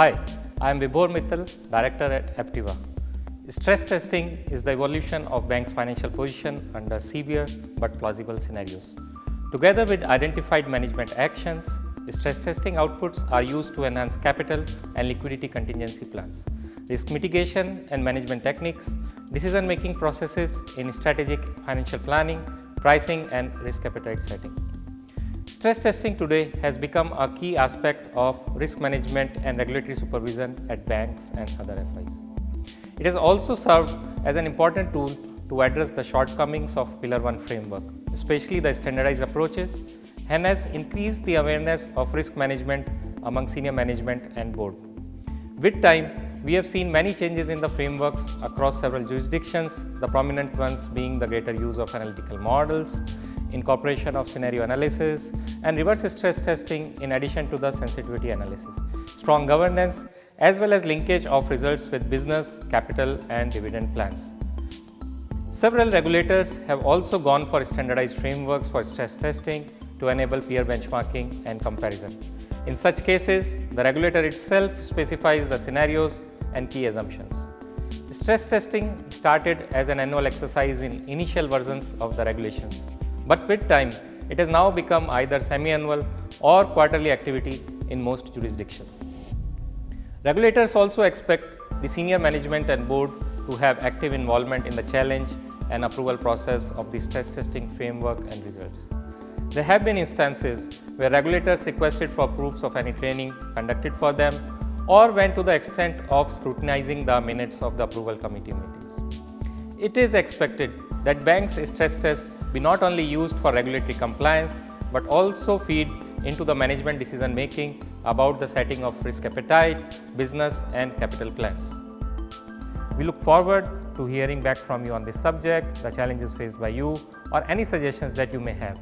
Hi, I am Vibhor Mittal, Director at Aptiva. Stress testing is the evolution of bank's financial position under severe but plausible scenarios. Together with identified management actions, stress testing outputs are used to enhance capital and liquidity contingency plans, risk mitigation and management techniques, decision-making processes in strategic financial planning, pricing and risk appetite setting. Stress testing today has become a key aspect of risk management and regulatory supervision at banks and other FIs. It has also served as an important tool to address the shortcomings of Pillar 1 framework, especially the standardized approaches, and has increased the awareness of risk management among senior management and board. With time, we have seen many changes in the frameworks across several jurisdictions, the prominent ones being the greater use of analytical models, incorporation of scenario analysis, and reverse stress testing in addition to the sensitivity analysis, strong governance, as well as linkage of results with business, capital, and dividend plans. Several regulators have also gone for standardized frameworks for stress testing to enable peer benchmarking and comparison. In such cases, the regulator itself specifies the scenarios and key assumptions. Stress testing started as an annual exercise in initial versions of the regulations, but with time, it has now become either semi-annual or quarterly activity in most jurisdictions. Regulators also expect the senior management and board to have active involvement in the challenge and approval process of the stress testing framework and results. There have been instances where regulators requested for proofs of any training conducted for them or went to the extent of scrutinizing the minutes of the approval committee meetings. It is expected that banks' stress tests be not only used for regulatory compliance but also feed into the management decision making about the setting of risk appetite, business and capital plans. We look forward to hearing back from you on this subject, the challenges faced by you, or any suggestions that you may have.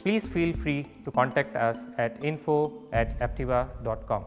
Please feel free to contact us at info@aptiva.com.